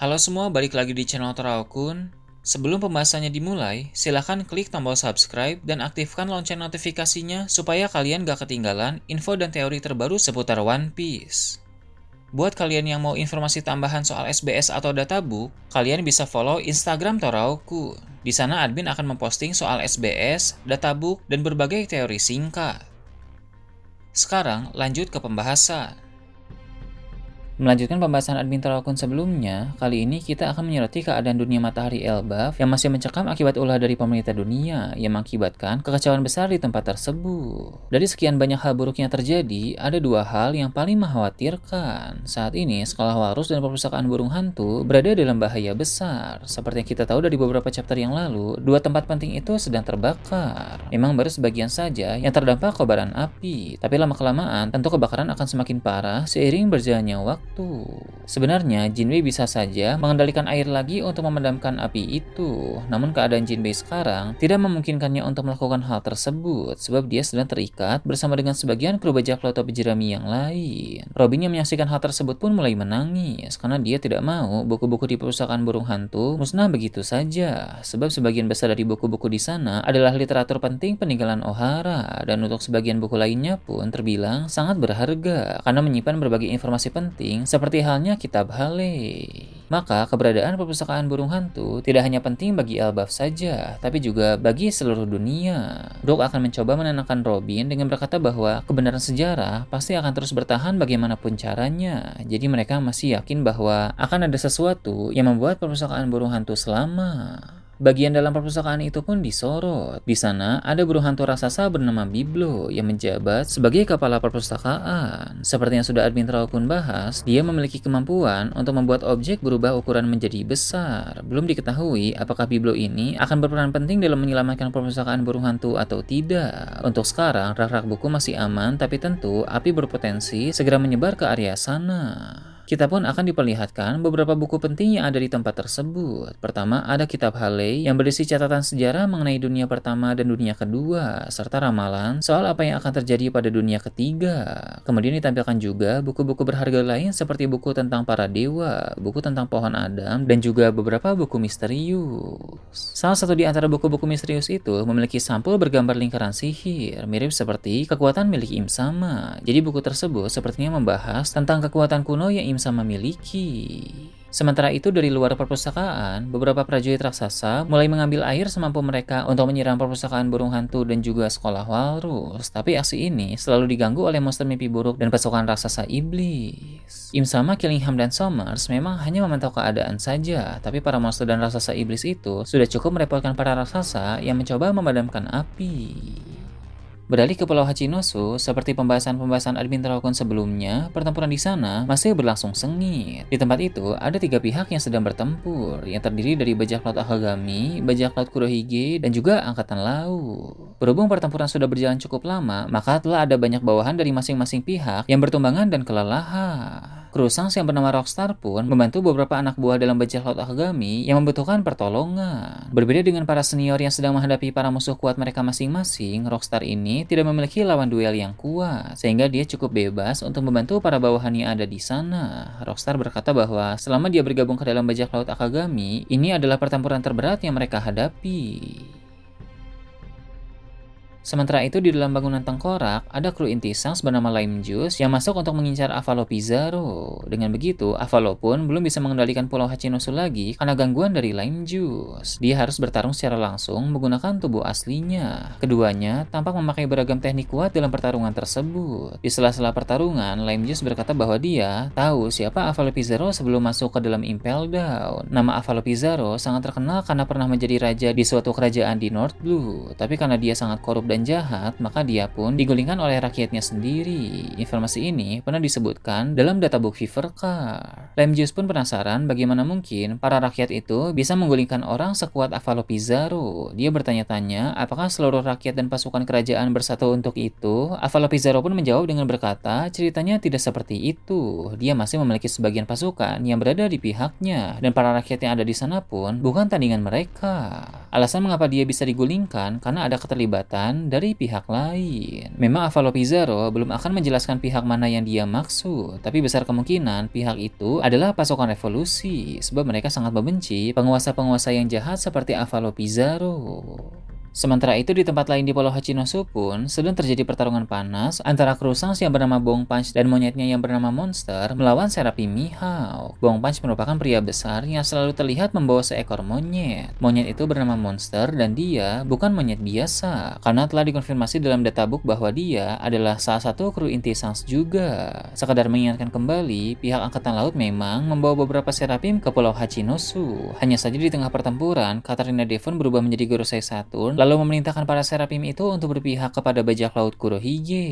Halo semua, balik lagi di channel Toraokun. Sebelum pembahasannya dimulai, silahkan klik tombol subscribe dan aktifkan lonceng notifikasinya supaya kalian gak ketinggalan info dan teori terbaru seputar One Piece. Buat kalian yang mau informasi tambahan soal SBS atau databook, kalian bisa follow Instagram Toraokun. Di sana admin akan memposting soal SBS, databook, dan berbagai teori singkat. Sekarang lanjut ke pembahasan. Melanjutkan pembahasan admin Toraokun sebelumnya, kali ini kita akan menyoroti keadaan dunia matahari Elbaf yang masih mencekam akibat ulah dari pemerintah dunia yang mengakibatkan kekacauan besar di tempat tersebut. Dari sekian banyak hal buruk yang terjadi, ada dua hal yang paling mengkhawatirkan. Saat ini, sekolah walrus dan perpustakaan burung hantu berada dalam bahaya besar. Seperti yang kita tahu dari beberapa chapter yang lalu, dua tempat penting itu sedang terbakar. Memang baru sebagian saja yang terdampak kobaran api, tapi lama-kelamaan tentu kebakaran akan semakin parah seiring berjalannya waktu. Sebenarnya Jinbei bisa saja mengendalikan air lagi untuk memadamkan api itu, namun keadaan Jinbei sekarang tidak memungkinkannya untuk melakukan hal tersebut sebab dia sedang terikat bersama dengan sebagian kru bajak laut topi jerami yang lain. Robin yang menyaksikan hal tersebut pun mulai menangis karena dia tidak mau buku-buku di perpustakaan burung hantu musnah begitu saja, sebab sebagian besar dari buku-buku di sana adalah literatur penting peninggalan Ohara, dan untuk sebagian buku lainnya pun terbilang sangat berharga karena menyimpan berbagai informasi penting seperti halnya kitab Hale. Maka keberadaan perpustakaan burung hantu tidak hanya penting bagi Elbaf saja, tapi juga bagi seluruh dunia. Brook akan mencoba menenangkan Robin dengan berkata bahwa kebenaran sejarah pasti akan terus bertahan bagaimanapun caranya. Jadi mereka masih yakin bahwa akan ada sesuatu yang membuat perpustakaan burung hantu selamat. Bagian dalam perpustakaan itu pun disorot. Di sana ada burung hantu raksasa bernama Biblo yang menjabat sebagai kepala perpustakaan. Seperti yang sudah admin Toraokun bahas, dia memiliki kemampuan untuk membuat objek berubah ukuran menjadi besar. Belum diketahui apakah Biblo ini akan berperan penting dalam menyelamatkan perpustakaan burung hantu atau tidak. Untuk sekarang, rak-rak buku masih aman, tapi tentu api berpotensi segera menyebar ke area sana. Kita pun akan diperlihatkan beberapa buku penting yang ada di tempat tersebut. Pertama, ada kitab Hale yang berisi catatan sejarah mengenai dunia pertama dan dunia kedua, serta ramalan soal apa yang akan terjadi pada dunia ketiga. Kemudian ditampilkan juga buku-buku berharga lain seperti buku tentang para dewa, buku tentang pohon Adam, dan juga beberapa buku misterius. Salah satu di antara buku-buku misterius itu memiliki sampul bergambar lingkaran sihir, mirip seperti kekuatan milik Im Sama. Jadi buku tersebut sepertinya membahas tentang kekuatan kuno yang Im Sama miliki. Sementara itu dari luar perpustakaan, beberapa prajurit raksasa mulai mengambil air semampu mereka untuk menyiram perpustakaan burung hantu dan juga sekolah walrus. Tapi aksi ini selalu diganggu oleh monster mimpi buruk dan pasukan raksasa iblis. Im Sama, Killingham, dan Somers memang hanya memantau keadaan saja, tapi para monster dan raksasa iblis itu sudah cukup merepotkan para raksasa yang mencoba memadamkan api. Beralih ke Pulau Hachinosu, seperti pembahasan-pembahasan admin Toraokun sebelumnya, pertempuran di sana masih berlangsung sengit. Di tempat itu, ada tiga pihak yang sedang bertempur, yang terdiri dari bajak laut Akagami, bajak laut Kurohige, dan juga Angkatan Laut. Berhubung pertempuran sudah berjalan cukup lama, maka telah ada banyak bawahan dari masing-masing pihak yang bertumbangan dan kelelahan. Kru Sangs yang bernama Rockstar pun membantu beberapa anak buah dalam bajak laut Akagami yang membutuhkan pertolongan. Berbeda dengan para senior yang sedang menghadapi para musuh kuat mereka masing-masing, Rockstar ini tidak memiliki lawan duel yang kuat, sehingga dia cukup bebas untuk membantu para bawahan yang ada di sana. Rockstar berkata bahwa selama dia bergabung ke dalam bajak laut Akagami, ini adalah pertempuran terberat yang mereka hadapi. Sementara itu di dalam bangunan tengkorak, ada kru inti Sangs bernama Lime Juice yang masuk untuk mengincar Avalo Pizarro. Dengan begitu, Avalo pun belum bisa mengendalikan Pulau Hachinosu lagi karena gangguan dari Lime Juice. Dia harus bertarung secara langsung menggunakan tubuh aslinya. Keduanya tampak memakai beragam teknik kuat dalam pertarungan tersebut. Di sela-sela pertarungan, Lime Juice berkata bahwa dia tahu siapa Avalo Pizarro sebelum masuk ke dalam Impel Down. Nama Avalo Pizarro sangat terkenal karena pernah menjadi raja di suatu kerajaan di North Blue. Tapi karena dia sangat korup dan jahat, maka dia pun digulingkan oleh rakyatnya sendiri. Informasi ini pernah disebutkan dalam databook Fever Car. Lime Juice pun penasaran bagaimana mungkin para rakyat itu bisa menggulingkan orang sekuat Avalo Pizarro. Dia bertanya-tanya apakah seluruh rakyat dan pasukan kerajaan bersatu untuk itu. Avalo Pizarro pun menjawab dengan berkata, ceritanya tidak seperti itu. Dia masih memiliki sebagian pasukan yang berada di pihaknya, dan para rakyat yang ada di sana pun bukan tandingan mereka. Alasan mengapa dia bisa digulingkan karena ada keterlibatan pertolongan dari pihak lain. Memang Avalo Pizarro belum akan menjelaskan pihak mana yang dia maksud, tapi besar kemungkinan pihak itu adalah pasukan revolusi, sebab mereka sangat membenci penguasa-penguasa yang jahat seperti Avalo Pizarro. Sementara itu di tempat lain di Pulau Hachinosu pun sedang terjadi pertarungan panas antara kru Sans yang bernama Bong Punch dan monyetnya yang bernama Monster melawan Seraphim Mihawk. Bong Punch merupakan pria besar yang selalu terlihat membawa seekor monyet. Monyet itu bernama Monster dan dia bukan monyet biasa karena telah dikonfirmasi dalam databook bahwa dia adalah salah satu kru inti Sans juga. Sekadar mengingatkan kembali, pihak Angkatan Laut memang membawa beberapa Seraphim ke Pulau Hachinosu. Hanya saja di tengah pertempuran, Katarina Devon berubah menjadi Gorosei Saturn lalu memerintahkan para Seraphim itu untuk berpihak kepada bajak laut Kurohige.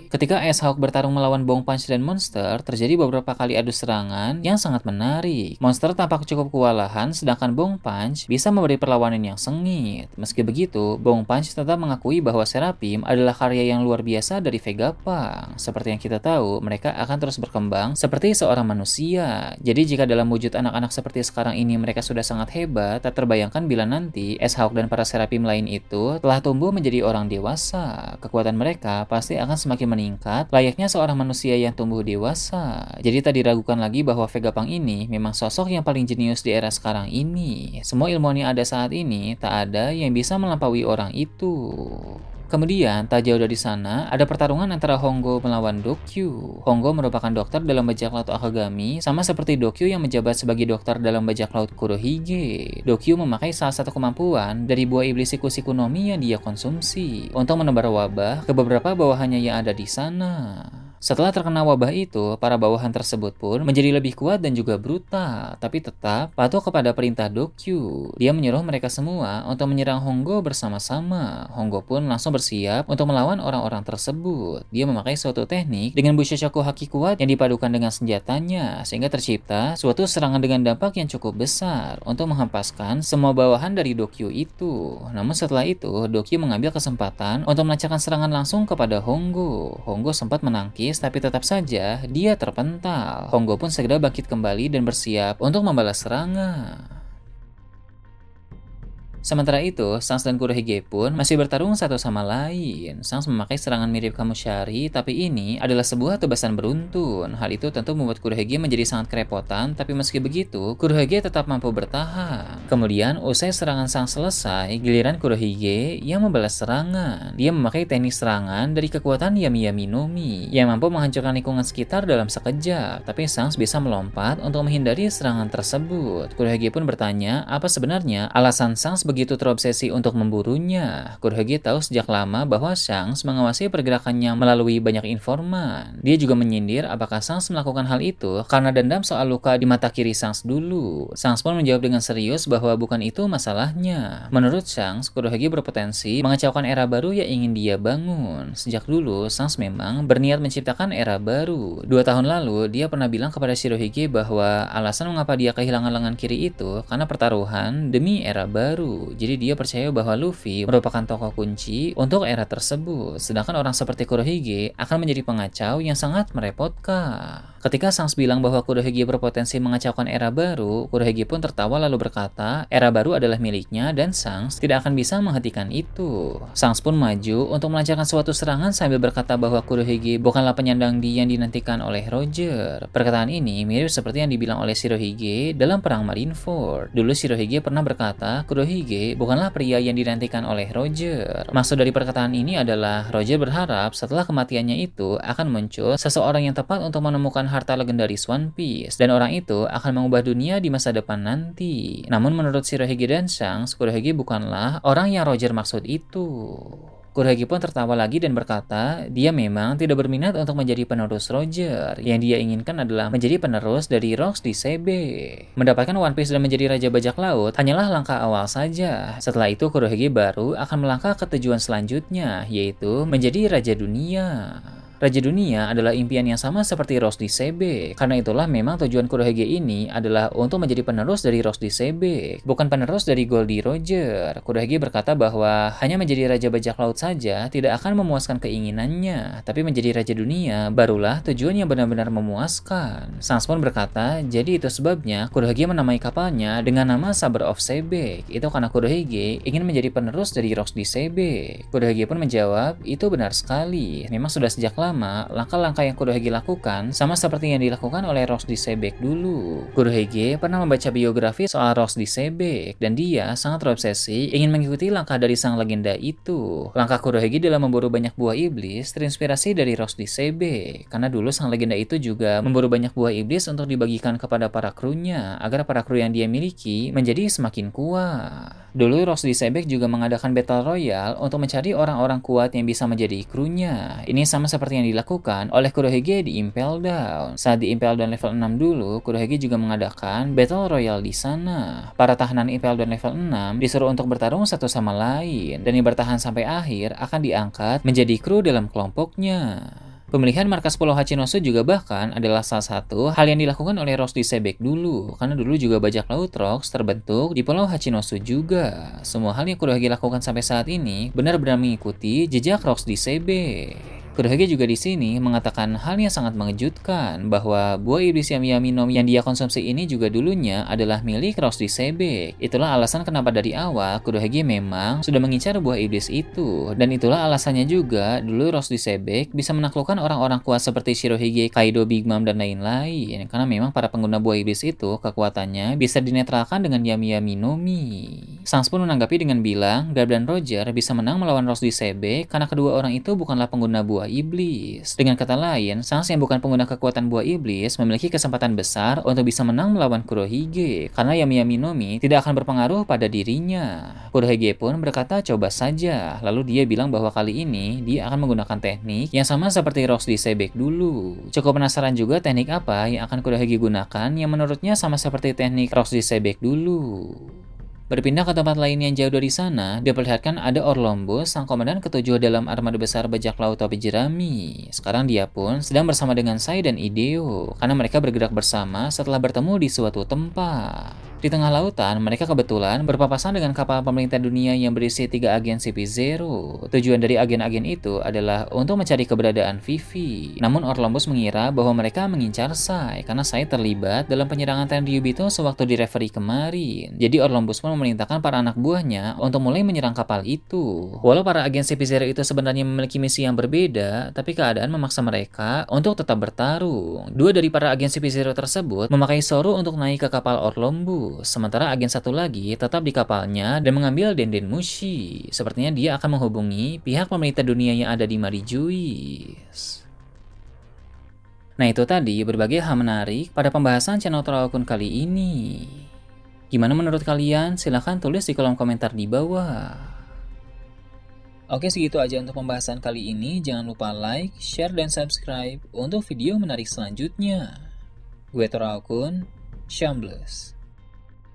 Ketika Ice Hawk bertarung melawan Bong Punch dan Monster, terjadi beberapa kali adu serangan yang sangat menarik. Monster tampak cukup kewalahan, sedangkan Bong Punch bisa memberi perlawanan yang sengit. Meski begitu, Bong Punch tetap mengakui bahwa Seraphim adalah karya yang luar biasa dari Vegapunk. Seperti yang kita tahu, mereka akan terus berkembang seperti seorang manusia. Jadi jika dalam wujud anak-anak seperti sekarang ini mereka sudah sangat hebat, tak terbayangkan bila nanti Ice Hawk dan para Seraphim lain itu telah tumbuh menjadi orang dewasa. Kekuatan mereka pasti akan semakin meningkat layaknya seorang manusia yang tumbuh dewasa. Jadi tak diragukan lagi bahwa Vegapunk ini memang sosok yang paling jenius di era sekarang ini. Semua ilmuwan yang ada saat ini tak ada yang bisa melampaui orang itu. Kemudian, tak jauh dari sana, ada pertarungan antara Hongo melawan Dokyu. Hongo merupakan dokter dalam bajak laut Akagami, sama seperti Dokyu yang menjabat sebagai dokter dalam bajak laut Kurohige. Dokyu memakai salah satu kemampuan dari buah iblis siku-siku Nomi yang dia konsumsi untuk menebar wabah ke beberapa bawahannya yang ada di sana. Setelah terkena wabah itu, para bawahan tersebut pun menjadi lebih kuat dan juga brutal, tapi tetap patuh kepada perintah Dokyu. Dia menyuruh mereka semua untuk menyerang Hongo bersama-sama. Hongo pun langsung bersiap untuk melawan orang-orang tersebut. Dia memakai suatu teknik dengan Bushisaku Haki kuat yang dipadukan dengan senjatanya, sehingga tercipta suatu serangan dengan dampak yang cukup besar untuk menghempaskan semua bawahan dari Dokyu itu. Namun setelah itu, Dokyu mengambil kesempatan untuk melancarkan serangan langsung kepada Hongo. Hongo sempat menangkis, tapi tetap saja dia terpental. Hongo pun segera bangkit kembali dan bersiap untuk membalas serangan. Sementara itu, Sans dan Kurohige pun masih bertarung satu sama lain. Sans memakai serangan mirip Kamushari, tapi ini adalah sebuah tebasan beruntun. Hal itu tentu membuat Kurohige menjadi sangat kerepotan, tapi meski begitu, Kurohige tetap mampu bertahan. Kemudian, usai serangan Sans selesai, giliran Kurohige yang membalas serangan. Dia memakai teknik serangan dari kekuatan Yami Yami Nomi, yang mampu menghancurkan lingkungan sekitar dalam sekejap, tapi Sans bisa melompat untuk menghindari serangan tersebut. Kurohige pun bertanya, apa sebenarnya alasan Sans begitu terobsesi untuk memburunya. Kurohige tahu sejak lama bahwa Shanks mengawasi pergerakannya melalui banyak informan. Dia juga menyindir apakah Shanks melakukan hal itu karena dendam soal luka di mata kiri Shanks dulu. Shanks pun menjawab dengan serius bahwa bukan itu masalahnya. Menurut Shanks, Kurohige berpotensi mengacaukan era baru yang ingin dia bangun. Sejak dulu, Shanks memang berniat menciptakan era baru. 2 tahun lalu, dia pernah bilang kepada Shirohige bahwa alasan mengapa dia kehilangan lengan kiri itu karena pertaruhan demi era baru. Jadi dia percaya bahwa Luffy merupakan tokoh kunci untuk era tersebut, sedangkan orang seperti Kurohige akan menjadi pengacau yang sangat merepotkan. Ketika Shanks bilang bahwa Kurohige berpotensi mengacaukan era baru, Kurohige pun tertawa lalu berkata, era baru adalah miliknya dan Shanks tidak akan bisa menghentikan itu. Shanks pun maju untuk melancarkan suatu serangan sambil berkata bahwa Kurohige bukanlah penyandang yang dinantikan oleh Roger. Perkataan ini mirip seperti yang dibilang oleh Shirohige dalam perang Marineford. Dulu Shirohige pernah berkata, Kurohige bukanlah pria yang dinantikan oleh Roger. Maksud dari perkataan ini adalah Roger berharap setelah kematiannya itu akan muncul seseorang yang tepat untuk menemukan harta legendaris One Piece, dan orang itu akan mengubah dunia di masa depan nanti. Namun menurut Shirohige dan Shanks, Kurohige bukanlah orang yang Roger maksud itu. Kurohige pun tertawa lagi dan berkata, dia memang tidak berminat untuk menjadi penerus Roger. Yang dia inginkan adalah menjadi penerus dari Rocks di Sebe. Mendapatkan One Piece dan menjadi Raja Bajak Laut hanyalah langkah awal saja. Setelah itu Kurohige baru akan melangkah ke tujuan selanjutnya, yaitu menjadi Raja Dunia. Raja Dunia adalah impian yang sama seperti Rose di Sebek. Karena itulah memang tujuan Kurohige ini adalah untuk menjadi penerus dari Rose di Sebek, bukan penerus dari Goldie Roger. Kurohige berkata bahwa hanya menjadi Raja Bajak Laut saja tidak akan memuaskan keinginannya, tapi menjadi Raja Dunia barulah tujuan yang benar-benar memuaskan. Sans pun berkata, jadi itu sebabnya Kurohige menamai kapalnya dengan nama Saber of Sebek. Itu karena Kurohige ingin menjadi penerus dari Rose di Sebek. Kurohige pun menjawab, itu benar sekali. Memang sudah sejak lama, langkah-langkah yang Kurohige lakukan sama seperti yang dilakukan oleh Rose di Sebek dulu. Kurohige pernah membaca biografi soal Rose di Sebek, dan dia sangat terobsesi ingin mengikuti langkah dari sang legenda itu. Langkah Kurohige dalam memburu banyak buah iblis terinspirasi dari Rose di Sebek, karena dulu sang legenda itu juga memburu banyak buah iblis untuk dibagikan kepada para krunya, agar para kru yang dia miliki menjadi semakin kuat. Dulu Rose di Sebek juga mengadakan Battle Royale untuk mencari orang-orang kuat yang bisa menjadi krunya. Ini sama seperti yang dilakukan oleh Kurohige di Impel Down. Saat di Impel Down level 6 dulu, Kurohige juga mengadakan Battle Royale di sana. Para tahanan Impel Down level 6 disuruh untuk bertarung satu sama lain, dan yang bertahan sampai akhir akan diangkat menjadi kru dalam kelompoknya. Pemilihan markas Pulau Hachinosu juga bahkan adalah salah satu hal yang dilakukan oleh Rose di Sebek dulu, karena dulu juga bajak laut Rocks terbentuk di Pulau Hachinosu juga. Semua hal yang Kurohige lakukan sampai saat ini benar-benar mengikuti jejak Rocks di Sebek. Kurohige juga di sini mengatakan hal yang sangat mengejutkan, bahwa buah iblis Yami Yami no Mi yang dia konsumsi ini juga dulunya adalah milik Rose di Sebek. Itulah alasan kenapa dari awal Kurohige memang sudah mengincar buah iblis itu, dan itulah alasannya juga dulu Rose di Sebek bisa menaklukkan orang-orang kuat seperti Shirohige, Kaido, Big Mom, dan lain-lain, karena memang para pengguna buah iblis itu kekuatannya bisa dinetralkan dengan Yami Yami no Mi. Sans pun menanggapi dengan bilang, Garp dan Roger bisa menang melawan Rose di Sebek karena kedua orang itu bukanlah pengguna buah iblis. Dengan kata lain, Sans yang bukan pengguna kekuatan buah iblis memiliki kesempatan besar untuk bisa menang melawan Kurohige, karena Yami Yami no Mi tidak akan berpengaruh pada dirinya. Kurohige pun berkata coba saja, lalu dia bilang bahwa kali ini dia akan menggunakan teknik yang sama seperti Rose di Sebek dulu. Cukup penasaran juga teknik apa yang akan Kurohige gunakan yang menurutnya sama seperti teknik Rose di Sebek dulu. Berpindah ke tempat lain yang jauh dari sana, diperlihatkan ada Orlombos, sang komandan ketujuh dalam armada besar bajak laut topi jerami. Sekarang dia pun sedang bersama dengan Sai dan Ideo, karena mereka bergerak bersama setelah bertemu di suatu tempat. Di tengah lautan, mereka kebetulan berpapasan dengan kapal pemerintah dunia yang berisi 3 agen CP0. Tujuan dari agen-agen itu adalah untuk mencari keberadaan Vivi. Namun Orlombos mengira bahwa mereka mengincar Sai, karena Sai terlibat dalam penyerangan Tenryubito sewaktu di referee kemarin. Jadi Orlombos pun memerintahkan para anak buahnya untuk mulai menyerang kapal itu. Walau para agen CP0 itu sebenarnya memiliki misi yang berbeda, tapi keadaan memaksa mereka untuk tetap bertarung. Dua dari para agen CP0 tersebut memakai Zoro untuk naik ke kapal Orlombos, sementara agen satu lagi tetap di kapalnya dan mengambil Denden Mushi. Sepertinya dia akan menghubungi pihak pemerintah dunia yang ada di Marijuis. Nah itu tadi berbagai hal menarik pada pembahasan channel Teraokun kali ini. Gimana menurut kalian? Silahkan tulis di kolom komentar di bawah. Oke, segitu aja untuk pembahasan kali ini. Jangan lupa like, share, dan subscribe untuk video menarik selanjutnya. Gue Teraokun, Shambles.